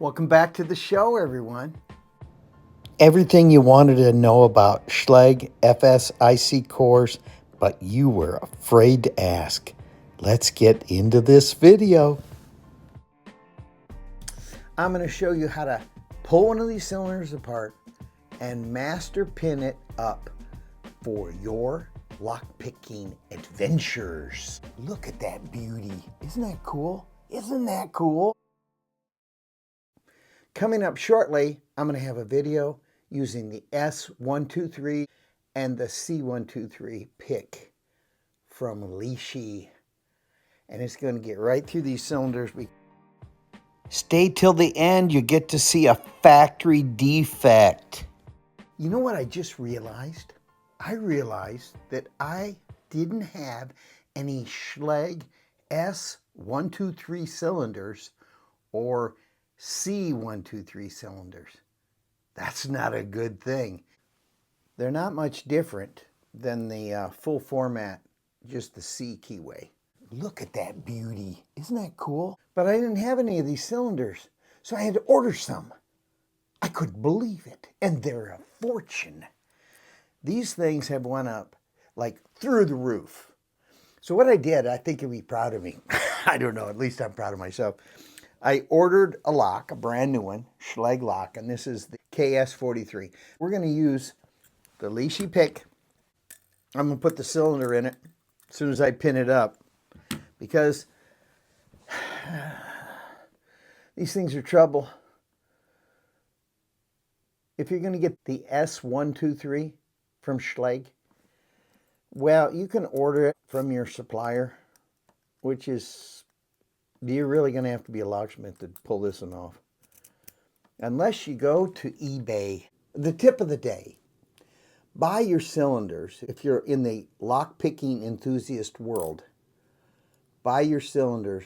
Welcome back to the show, everyone. Everything you wanted to know about Schlage FSIC cores, but you were afraid to ask. Let's get into this video. I'm going to show you how to pull one of these cylinders apart and master pin it up for your lockpicking adventures. Look at that beauty. Isn't that cool? Isn't that cool? Coming up shortly, I'm going to have a video using the S123 and the C123 pick from Lishi. And it's going to get right through these cylinders. Stay till the end, you get to see a factory defect. You know what I just realized? I realized that I didn't have any Schlage S123 cylinders or C123 cylinders. That's not a good thing. They're not much different than the full format, just the C keyway. Look at that beauty. Isn't that cool? But I didn't have any of these cylinders, so I had to order some. I couldn't believe it, and they're a fortune. These things have went up like through the roof. So what I did, I think you'll be proud of me. I don't know, at least I'm proud of myself. I ordered a lock, a brand new one, Schlage lock, and this is the KS43. We're going to use the Lishi pick. I'm going to put the cylinder in it as soon as I pin it up because these things are trouble. If you're going to get the S123 from Schlage, well, you can order it from your supplier, which is, you're really going to have to be a locksmith to pull this one off. Unless you go to eBay. The tip of the day, buy your cylinders. If you're in the lockpicking enthusiast world, buy your cylinders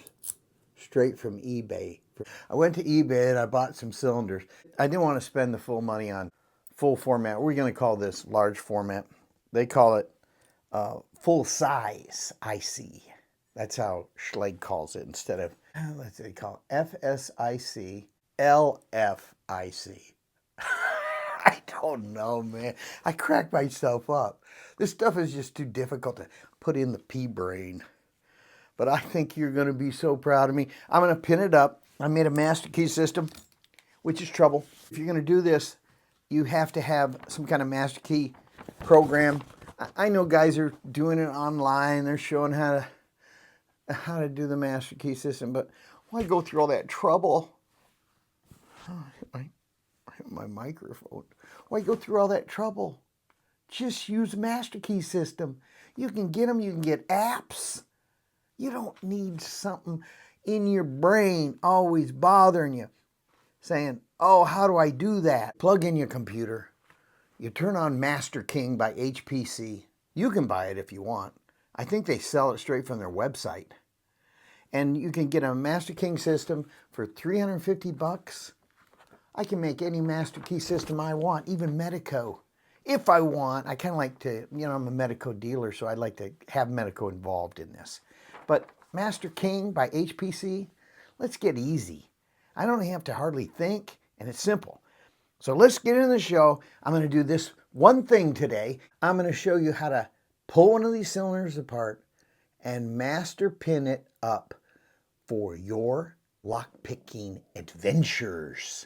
straight from eBay. I went to eBay and I bought some cylinders. I didn't want to spend the full money on full format. We're going to call this large format. They call it full size IC. That's how Schlage calls it instead of, let's say, call it FSIC, LFIC. I don't know, man. I crack myself up. This stuff is just too difficult to put in the pea brain. But I think you're going to be so proud of me. I'm going to pin it up. I made a master key system, which is trouble. If you're going to do this, you have to have some kind of master key program. I know guys are doing it online. They're showing how to do the master key system, but why go through all that trouble? Oh, I hit my microphone. Why go through all that trouble? Just use the master key system. You can get them. You can get apps. You don't need something in your brain always bothering you, saying, oh, how do I do that? Plug in your computer. You turn on Master King by HPC. You can buy it if you want. I think they sell it straight from their website. And you can get a Master King system for $350. I can make any Master Key system I want, even Medico. If I want, I kind of like to, I'm a Medico dealer, so I'd like to have Medico involved in this. But Master King by HPC, let's get easy. I don't have to hardly think, and it's simple. So let's get into the show. I'm going to do this one thing today. I'm going to show you how to pull one of these cylinders apart and master pin it up for your lockpicking adventures.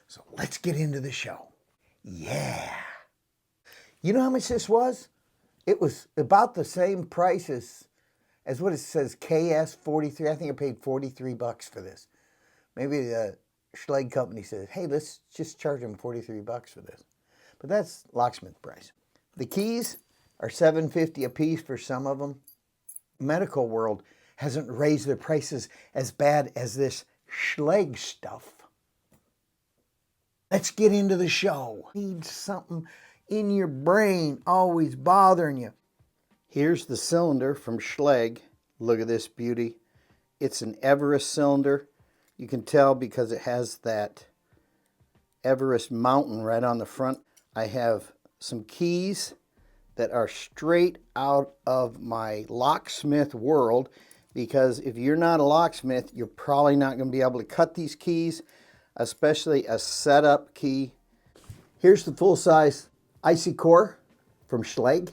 So let's get into the show. Yeah. You know how much this was? It was about the same price as what it says, KS43. I think I paid $43 for this. Maybe the Schlage company says, hey, let's just charge them $43 for this. But that's locksmith price. The keys are $7.50 a piece for some of them. Medical world hasn't raised their prices as bad as this Schlage stuff. Let's get into the show. Need something in your brain always bothering you. Here's the cylinder from Schlage. Look at this beauty. It's an Everest cylinder. You can tell because it has that Everest mountain right on the front. I have some keys that are straight out of my locksmith world, because if you're not a locksmith, you're probably not going to be able to cut these keys. especially a setup key. Here's the full-size IC core from Schlage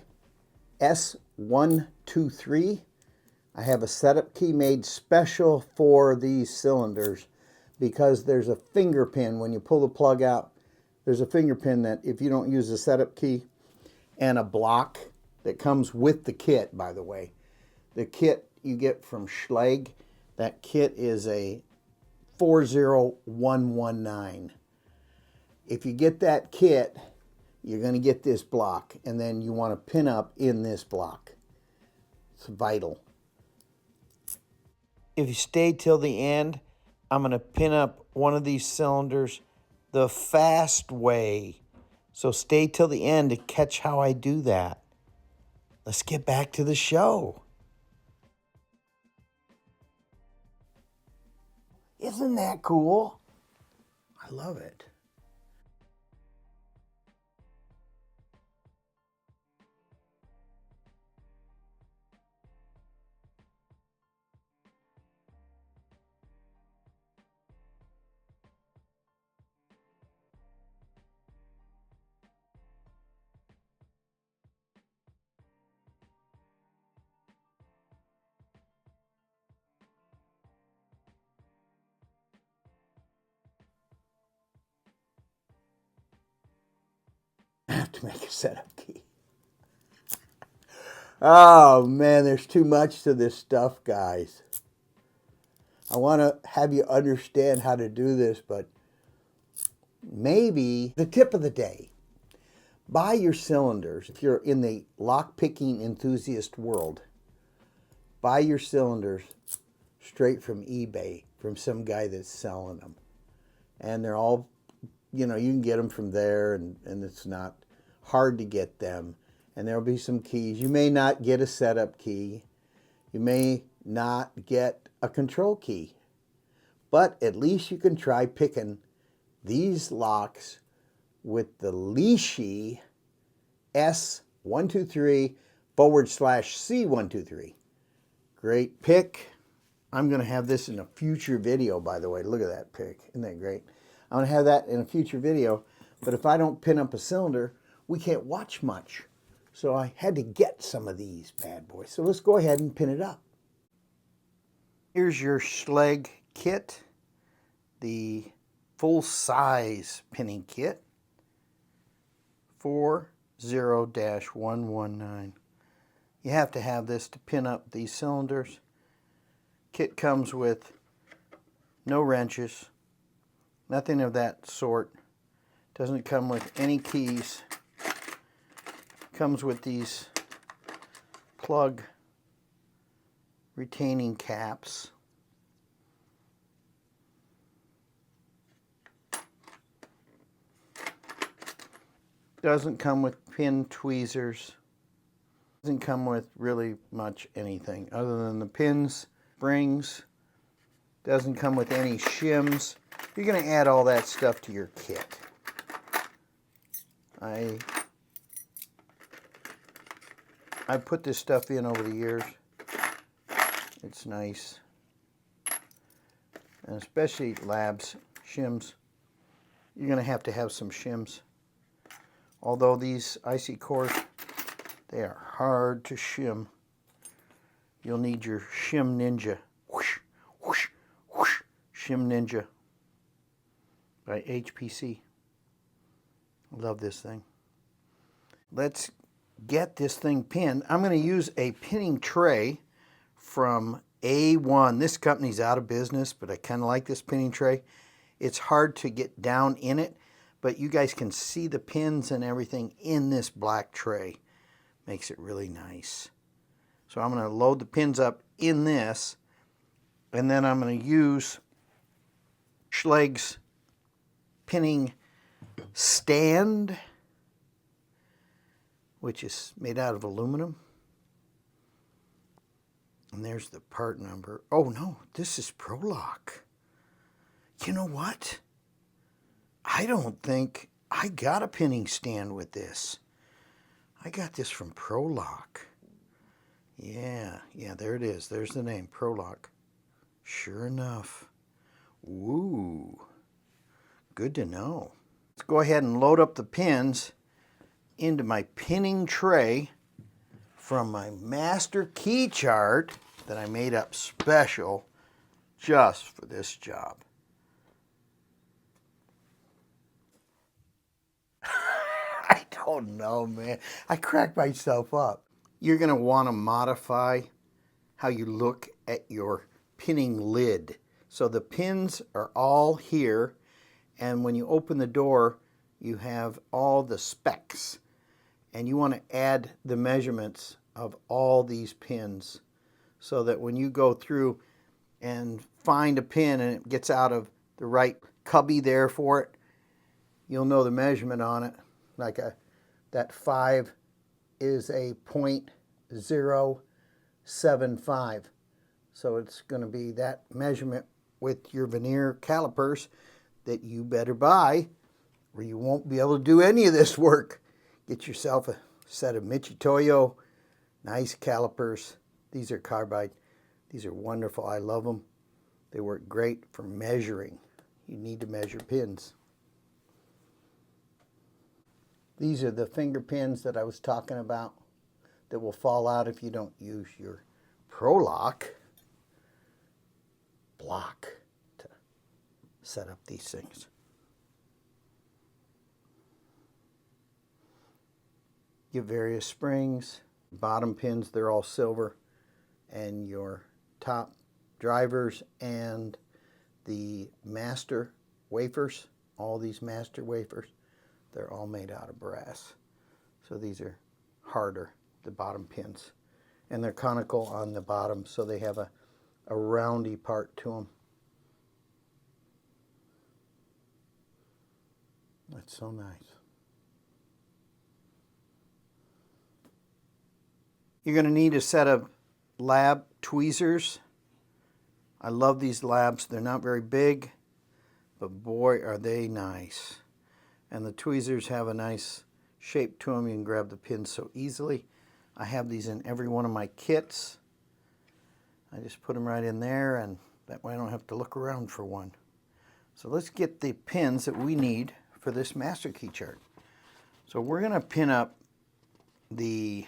S123. I have a setup key made special for these cylinders because there's a finger pin when you pull the plug out. There's a finger pin that if you don't use a setup key, and a block that comes with the kit, by the way. The kit you get from Schlage, that kit is a 40119. If you get that kit, you're going to get this block, and then you want to pin up in this block. It's vital. If you stay till the end, I'm going to pin up one of these cylinders the fast way. So stay till the end to catch how I do that. Let's get back to the show. Isn't that cool? I love it. I have to make a setup key. Oh man, there's too much to this stuff, guys. I want to have you understand how to do this, but maybe the tip of the day. Buy your cylinders. If you're in the lock-picking enthusiast world, buy your cylinders straight from eBay, from some guy that's selling them. And they're all, you know, you can get them from there, and it's not hard to get them. And there'll be some keys. You may not get a setup key. You may not get a control key. But at least you can try picking these locks with the Leashy S123 /C123. Great pick. I'm going to have this in a future video, by the way. Look at that pick. Isn't that great? I'm going to have that in a future video. But if I don't pin up a cylinder, we can't watch much. So I had to get some of these bad boys. So let's go ahead and pin it up. Here's your Schlage kit, the full-size pinning kit, 40-119. You have to have this to pin up these cylinders. Kit comes with no wrenches, nothing of that sort. Doesn't come with any keys. Comes with these plug retaining caps. Doesn't come with pin tweezers. Doesn't come with really much anything other than the pins, springs. Doesn't come with any shims. You're going to add all that stuff to your kit. I put this stuff in over the years. It's nice. And especially labs, shims. You're going to have some shims. Although these IC cores, they are hard to shim. You'll need your Shim Ninja. Whoosh, whoosh, whoosh. Shim Ninja by HPC. Love this thing. Let's get this thing pinned. I'm going to use a pinning tray from A1. This company's out of business, but I kind of like this pinning tray. It's hard to get down in it, but you guys can see the pins and everything in this black tray. Makes it really nice. So I'm going to load the pins up in this, and then I'm going to use Schlage's pinning stand, which is made out of aluminum. And there's the part number. Oh no, this is Padlock. You know what? I don't think I got a pinning stand with this. I got this from Padlock. Yeah, there it is. There's the name, Padlock. Sure enough. Woo. good to know. Let's go ahead and load up the pins into my pinning tray from my master key chart that I made up special just for this job. I don't know, man. I crack myself up. You're going to want to modify how you look at your pinning lid. So the pins are all here, and when you open the door, you have all the specs. And you want to add the measurements of all these pins so that when you go through and find a pin and it gets out of the right cubby there for it, you'll know the measurement on it. Like that 5 is a 0.075. So it's going to be that measurement with your veneer calipers that you better buy, or you won't be able to do any of this work. Get yourself a set of Michitoyo, nice calipers. These are carbide. These are wonderful. I love them. They work great for measuring. You need to measure pins. These are the finger pins that I was talking about that will fall out if you don't use your Paclock block to set up these things. Get various springs. Bottom pins, they're all silver. And your top drivers and the master wafers, all these master wafers, they're all made out of brass. So these are harder, the bottom pins. And they're conical on the bottom, so they have a roundy part to them. That's so nice. You're going to need a set of lab tweezers. I love these labs. They're not very big, but boy, are they nice. And the tweezers have a nice shape to them. You can grab the pins so easily. I have these in every one of my kits. I just put them right in there, and that way I don't have to look around for one. So let's get the pins that we need for this master key chart. So we're going to pin up the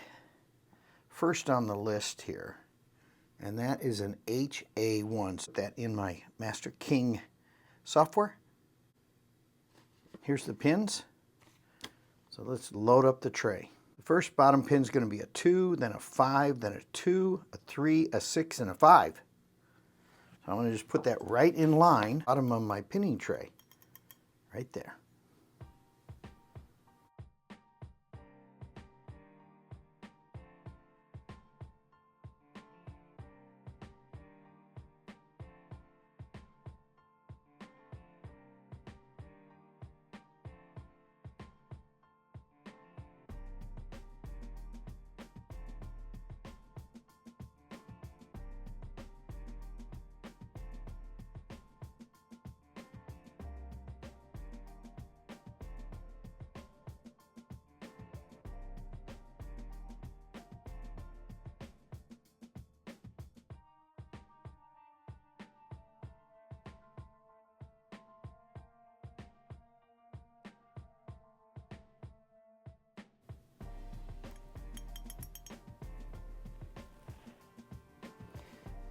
first on the list here, and that is an HA1. So that in my Master King software. Here's the pins. So let's load up the tray. The first bottom pin is going to be a 2, then a 5, then a 2, a 3, a 6, and a 5. So I'm going to just put that right in line, bottom of my pinning tray, right there.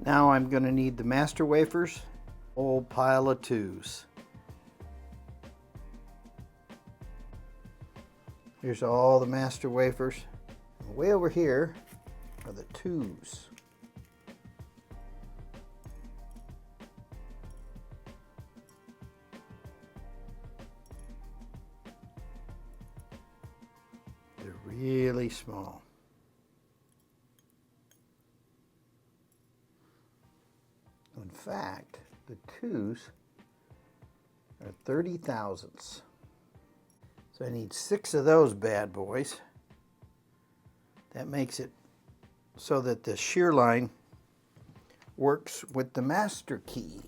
Now I'm going to need the master wafers, whole pile of 2s. Here's all the master wafers. And way over here are the 2s. They're really small. In fact, the 2s are 30 thousandths. So I need 6 of those bad boys. That makes it so that the shear line works with the master key.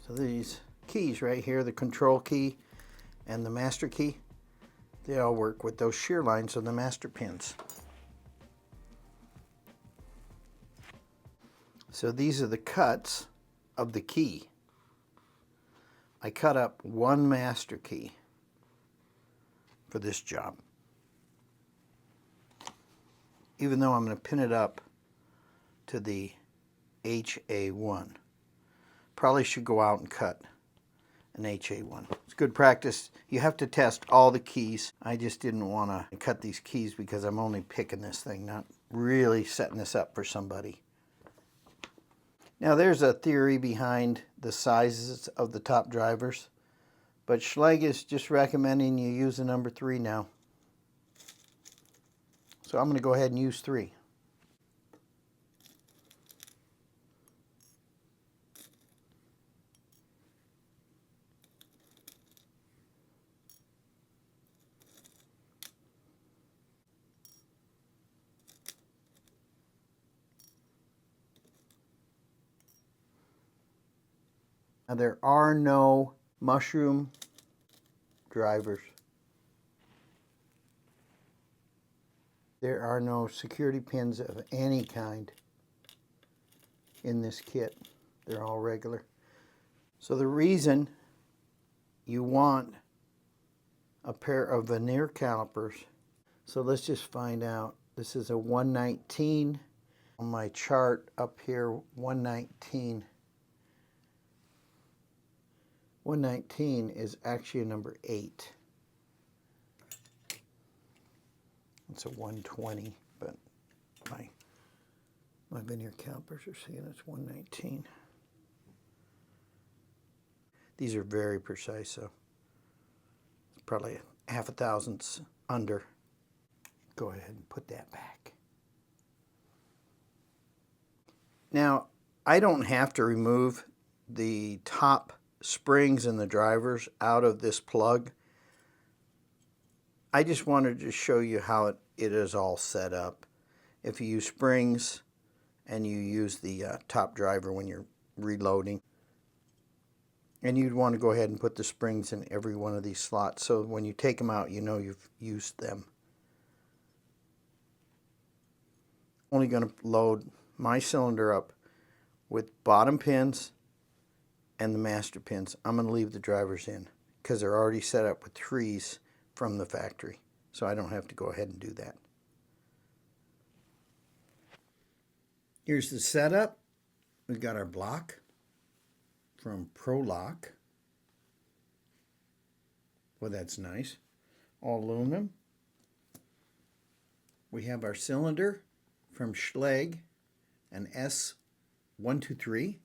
So these keys right here, the control key and the master key, they all work with those shear lines on the master pins. So these are the cuts of the key. I cut up one master key for this job. Even though I'm going to pin it up to the HA1. Probably should go out and cut an HA1. It's good practice. You have to test all the keys. I just didn't want to cut these keys because I'm only picking this thing, not really setting this up for somebody. Now there's a theory behind the sizes of the top drivers, but Schlage is just recommending you use the number 3 now. So I'm going to go ahead and use 3. Now there are no mushroom drivers. There are no security pins of any kind in this kit. They're all regular. So the reason you want a pair of veneer calipers, so let's just find out. This is a 119. On my chart up here, 119. 119 is actually a number 8. It's a 120, but my veneer calipers are saying it's 119. These are very precise, so it's probably a half a thousandths under. Go ahead and put that back. Now, I don't have to remove the top springs and the drivers out of this plug. I just wanted to show you how it is all set up. If you use springs and you use the top driver when you're reloading, and you'd want to go ahead and put the springs in every one of these slots so when you take them out you know you've used them. Only going to load my cylinder up with bottom pins and the master pins. I'm going to leave the drivers in because they're already set up with 3s from the factory, so I don't have to go ahead and do that. Here's the setup. We've got our block from Paclock. Well, that's nice. All aluminum. We have our cylinder from Schlage, an S123.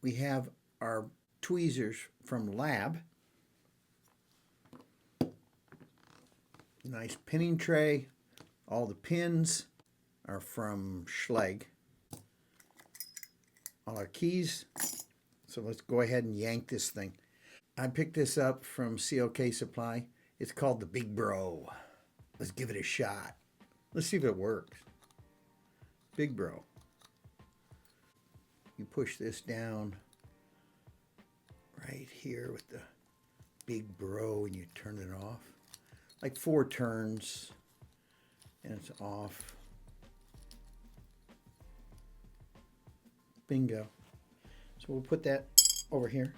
We have our tweezers from Lab. Nice pinning tray. All the pins are from Schlage. All our keys. So let's go ahead and yank this thing. I picked this up from COK Supply. It's called the Big Bro. Let's give it a shot. Let's see if it works. Big Bro. You push this down right here with the Big Bro and you turn it off. Like 4 turns and it's off. Bingo. So we'll put that over here.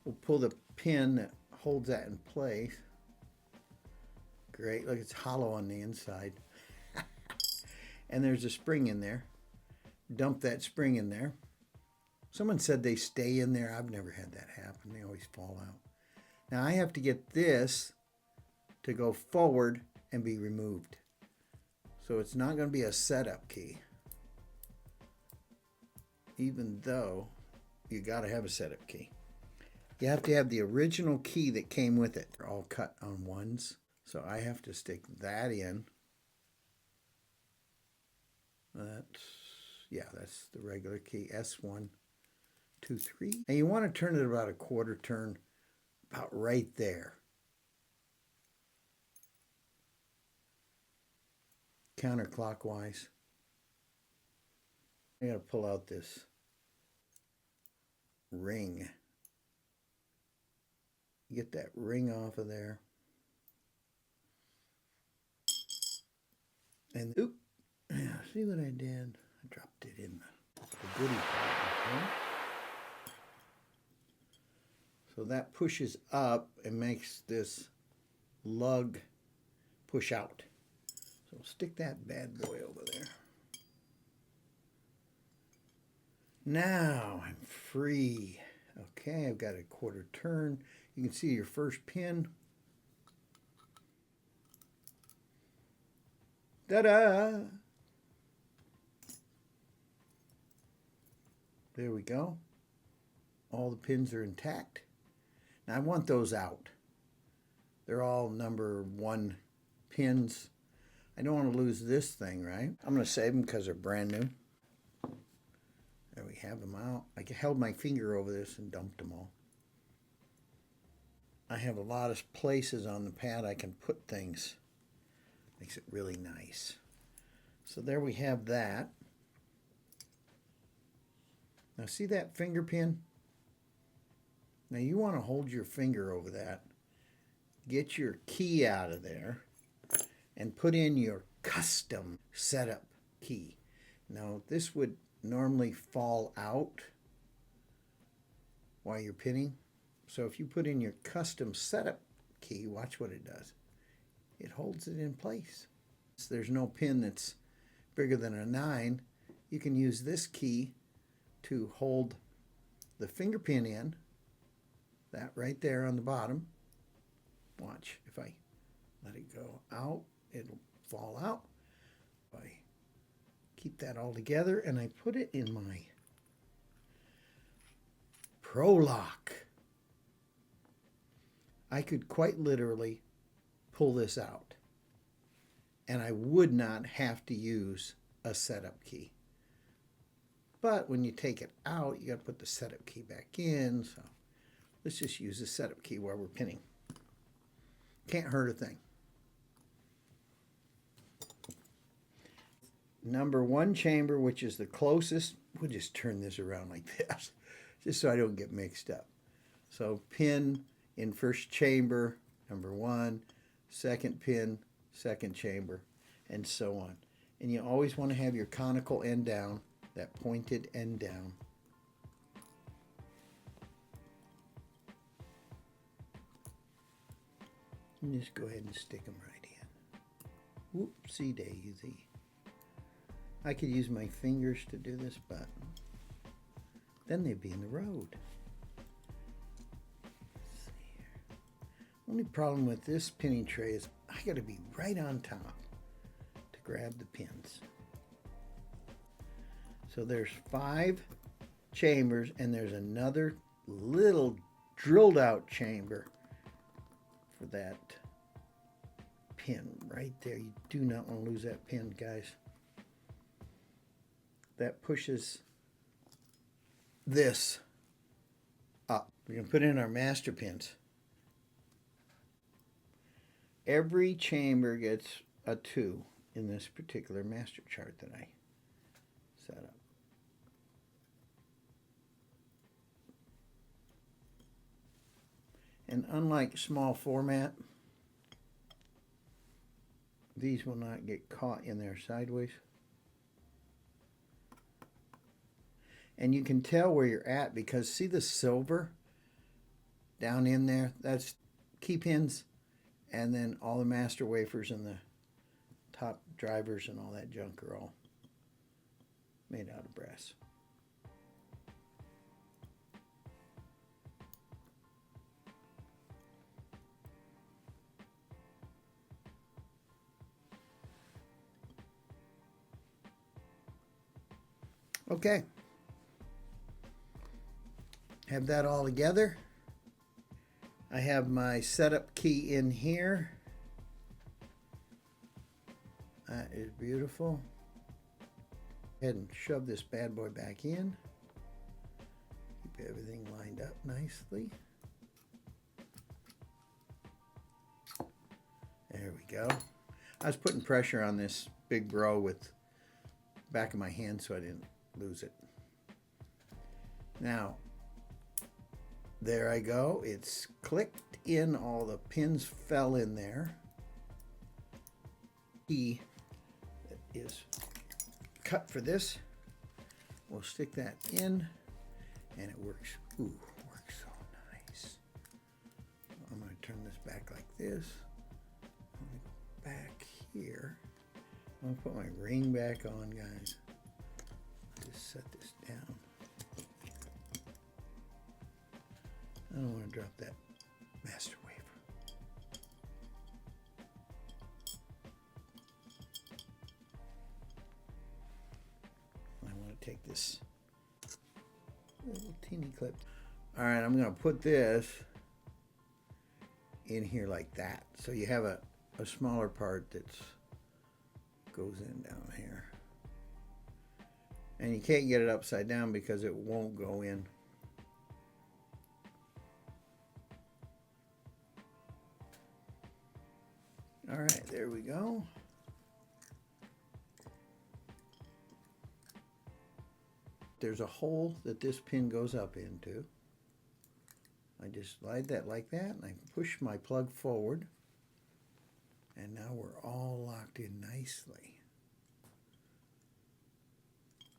We'll pull the pin that holds that in place. Great, look, it's hollow on the inside. And there's a spring in there. Dump that spring in there. Someone said they stay in there. I've never had that happen. They always fall out. Now I have to get this to go forward and be removed. So it's not going to be a setup key. Even though you got to have a setup key. You have to have the original key that came with it. They're all cut on ones. So I have to stick that in. That's the regular key, S123. And you want to turn it about a quarter turn, about right there. Counterclockwise. I got to pull out this ring. Get that ring off of there. And oop, see what I did? I dropped it in the goodie bag. So that pushes up and makes this lug push out. So stick that bad boy over there. Now I'm free. Okay, I've got a quarter turn. You can see your first pin. Ta-da! There we go. All the pins are intact. Now I want those out. They're all number 1 pins. I don't want to lose this thing, right? I'm going to save them because they're brand new. There we have them out. I held my finger over this and dumped them all. I have a lot of places on the pad I can put things. Makes it really nice. So there we have that. Now see that finger pin? Now you want to hold your finger over that. Get your key out of there and put in your custom setup key. Now this would normally fall out while you're pinning. So if you put in your custom setup key, watch what it does. It holds it in place. So there's no pin that's bigger than a 9. You can use this key to hold the finger pin in, that right there on the bottom. Watch, if I let it go out, it'll fall out. If I keep that all together and I put it in my Paclock, I could quite literally pull this out and I would not have to use a setup key. But when you take it out, you got to put the setup key back in. So let's just use the setup key while we're pinning. Can't hurt a thing. Number 1 chamber, which is the closest, we'll just turn this around like this, just so I don't get mixed up. So pin in first chamber, number 1, second pin, second chamber, and so on. And you always want to have your conical end down, that pointed end down. And just go ahead and stick them right in. Whoopsie daisy. I could use my fingers to do this, but then they'd be in the road. Let's see here. Only problem with this pinning tray is I got to be right on top to grab the pins. So there's 5 chambers and there's another little drilled out chamber for that pin right there. You do not want to lose that pin, guys. That pushes this up. We're going to put in our master pins. Every chamber gets a 2 in this particular master chart that I set up. And unlike small format, these will not get caught in there sideways. And you can tell where you're at because see the silver down in there? That's key pins, and then all the master wafers and the top drivers and all that junk are all made out of brass. Okay. Have that all together. I have my setup key in here. That is beautiful. Go ahead and shove this bad boy back in. Keep everything lined up nicely. There we go. I was putting pressure on this big bro with the back of my hand so I didn't lose it. Now, there I go. It's clicked in. All the pins fell in there. Key that is cut for this. We'll stick that in, and it works. Ooh, works so nice. back like this. Back here. I'm going to put my ring back on, guys. Just set this down. I don't want to drop that master wafer. I want to take this little teeny clip. All right, I'm going to put this in here like that. So you have a smaller part that goes in down here. And you can't get it upside down because it won't go in. All right, there we go. There's a hole that this pin goes up into. I just slide that like that, and I push my plug forward. And now we're all locked in nicely.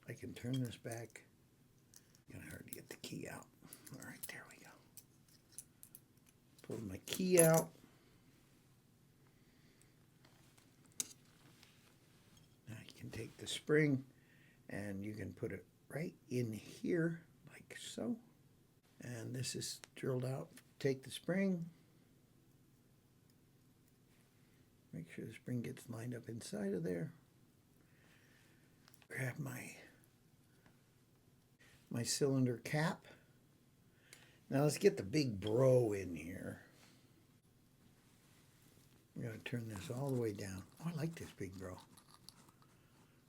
I can turn this back. Kind of hard to get the key out. All right, there we go. Pull my key out. Now you can take the spring and you can put it right in here like so. And this is drilled out. Take the spring. Make sure the spring gets lined up inside of there. Grab my cylinder cap. Now let's get the big bro in here. We're going to turn this all the way down. Oh, I like this big bro.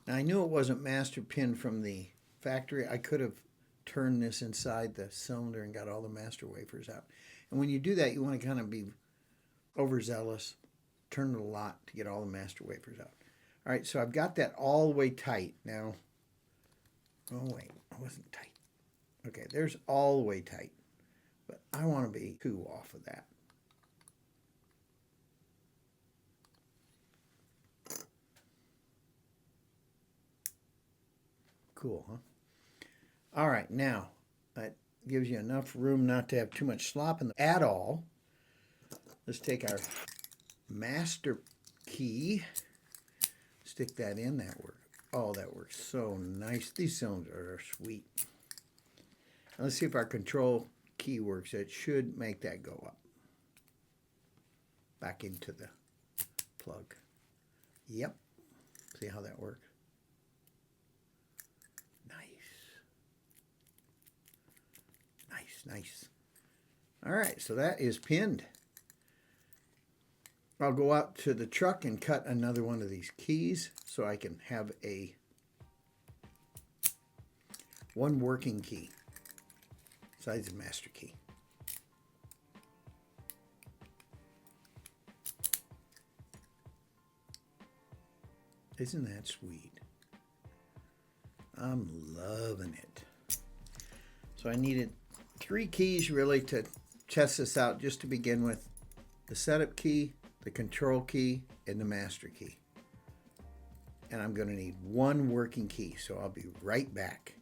Now I knew it wasn't master pin from the factory. I could have turned this inside the cylinder and got all the master wafers out. And when you do that, you want to kind of be overzealous. Turn it a lot to get all the master wafers out. All right, so I've got that all the way tight. Now, oh wait, I wasn't tight. Okay, there's all the way tight. But I want to be 2 off of that. Cool, huh? All right, now, that gives you enough room not to have too much slop in the at all. Let's take our master key, stick that in. That works. Oh, that works so nice. These cylinders are sweet. Now let's see if our control key works. It should make that go up. Back into the plug. Yep. See how that works? Nice. All right, so that is pinned. I'll go out to the truck and cut another one of these keys so I can have one working key besides the master key. Isn't that sweet? I'm loving it. So I needed 3 keys really to test this out just to begin with. The setup key, the control key, and the master key. And I'm going to need 1 working key, so I'll be right back.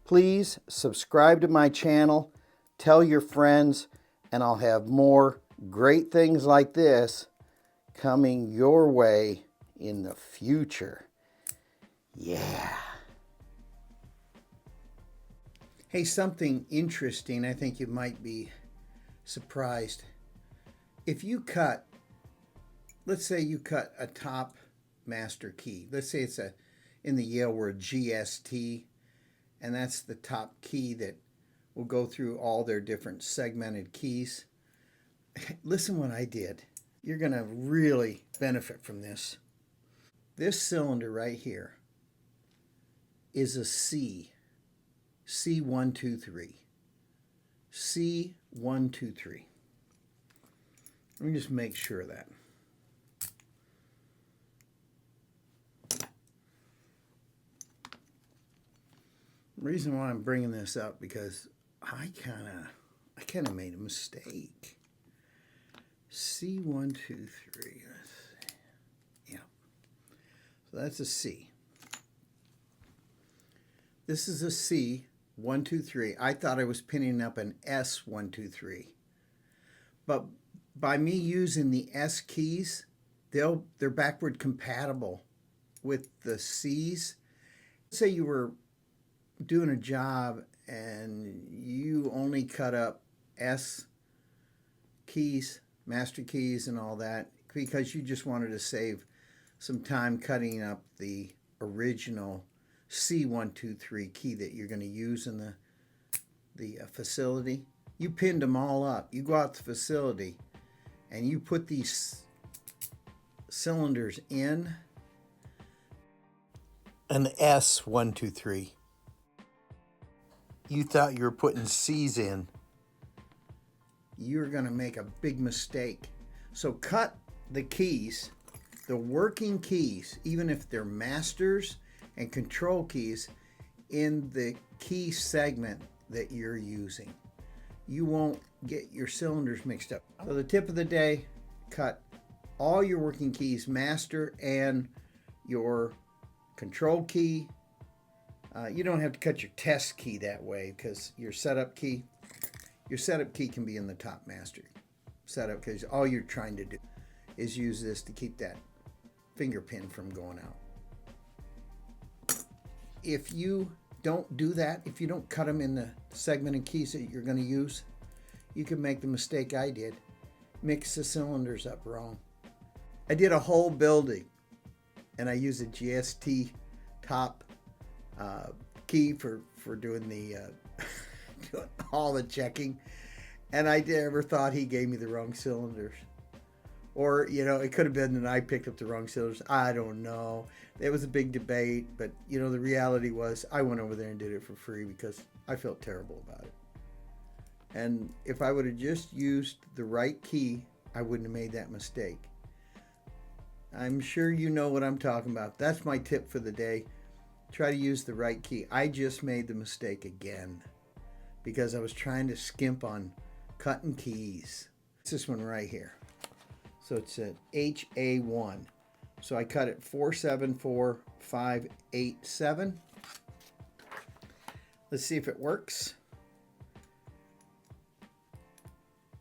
Please subscribe to my channel, tell your friends, and I'll have more great things like this coming your way in the future. Yeah. Hey, something interesting. I think you might be surprised. If you cut, let's say you cut a top master key. Let's say it's in the Yale word GST, and that's the top key that will go through all their different segmented keys. Listen what I did. You're going to really benefit from this. This cylinder right here is a C123. C123. Let me just make sure of that. The reason why I'm bringing this up because I kind of made a mistake. C123. Yeah. So that's a C. This is a S123. I thought I was pinning up an S123. But by me using the S keys, they're backward compatible with the C's. Say you were doing a job and you only cut up S keys, master keys and all that, because you just wanted to save some time cutting up the original C123 key that you're going to use in the facility. You pinned them all up. You go out to the facility and you put these cylinders in an S123. You thought you were putting C's in. You're going to make a big mistake. So cut the keys, the working keys, even if they're masters and control keys, in the key segment that you're using. You won't get your cylinders mixed up. So the tip of the day, cut all your working keys, master and your control key. You don't have to cut your test key that way, because your setup key can be in the top master setup, because all you're trying to do is use this to keep that finger pin from going out. If you don't do that, if you don't cut them in the segment and keys that you're going to use, you can make the mistake I did. Mix the cylinders up wrong. I did a whole building and I used a GST top key for doing the doing all the checking, and I never thought he gave me the wrong cylinders. Or, you know, it could have been that I picked up the wrong cylinders. I don't know. It was a big debate, but, you know, the reality was I went over there and did it for free because I felt terrible about it. And if I would have just used the right key, I wouldn't have made that mistake. I'm sure you know what I'm talking about. That's my tip for the day. Try to use the right key. I just made the mistake again because I was trying to skimp on cutting keys. It's this one right here. So it's an HA1. So I cut it 474587. Let's see if it works.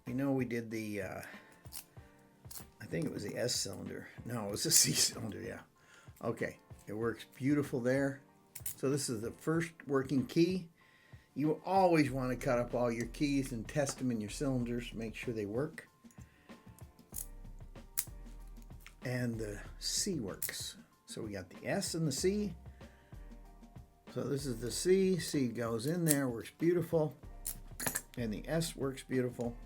You know, we did the, I think it was the S cylinder. No, it was the C cylinder, yeah. Okay, it works beautiful there. So this is the first working key. You always want to cut up all your keys and test them in your cylinders to make sure they work. And the C works. So we got the S and the C. So this is the C. C goes in there, works beautiful. And the S works beautiful.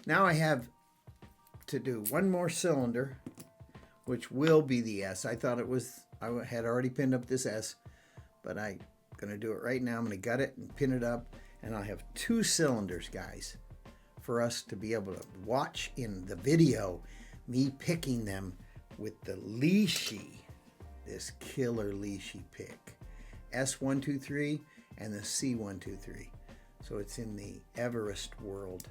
Now I have to do one more cylinder, which will be the S. I thought it was, I had already pinned up this S, but I'm going to do it right now. I'm going to gut it and pin it up, and I'll have 2 cylinders, guys, for us to be able to watch in the video me picking them with the Lishi, this killer Lishi pick. S123 and the C123. So it's in the Everest world.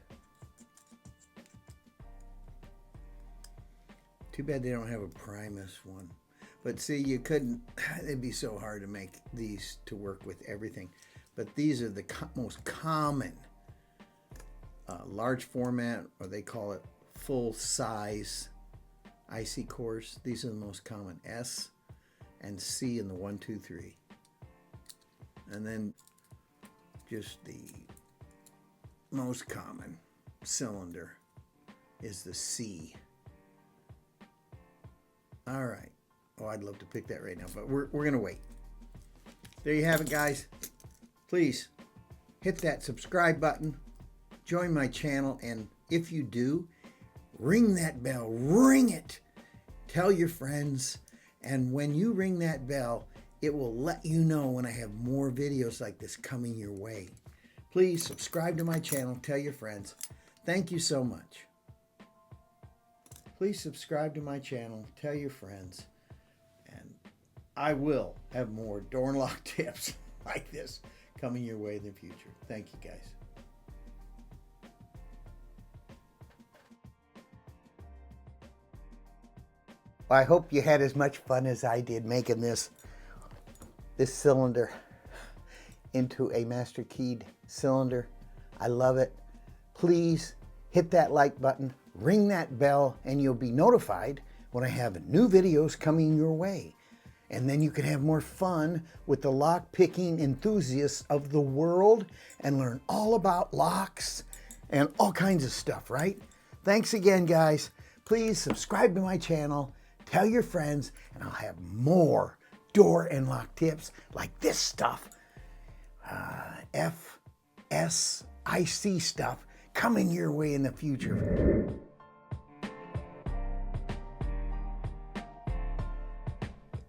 Too bad they don't have a Primus one. But see, you couldn't, it'd be so hard to make these to work with everything. But these are the most common large format, or they call it full size IC cores. These are the most common, S and C in the 123. And then just the most common cylinder is the C. All right. Oh, I'd love to pick that right now, but we're going to wait. There you have it, guys. Please hit that subscribe button, join my channel, and if you do, ring that bell. Ring it. Tell your friends, and when you ring that bell, it will let you know when I have more videos like this coming your way. Please subscribe to my channel. Tell your friends. Thank you so much. Please subscribe to my channel, tell your friends, and I will have more door lock tips like this coming your way in the future. Thank you, guys. Well, I hope you had as much fun as I did making this cylinder. into a master keyed cylinder. I love it. Please hit that like button, ring that bell, and you'll be notified when I have new videos coming your way. And then you can have more fun with the lock picking enthusiasts of the world and learn all about locks and all kinds of stuff, right? Thanks again, guys. Please subscribe to my channel, tell your friends, and I'll have more door and lock tips like this stuff. FSIC stuff coming your way in the future.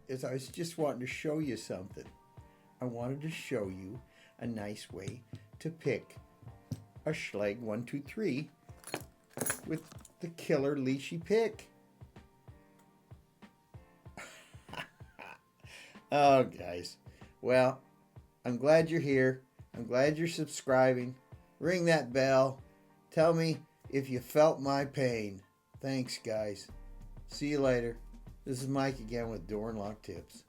As I was just wanting to show you something. I wanted to show you a nice way to pick a Schlage 123 with the killer leashy pick. Oh, guys. Well, I'm glad you're here. I'm glad you're subscribing. Ring that bell. Tell me if you felt my pain. Thanks, guys. See you later. This is Mike again with Door and Lock Tips.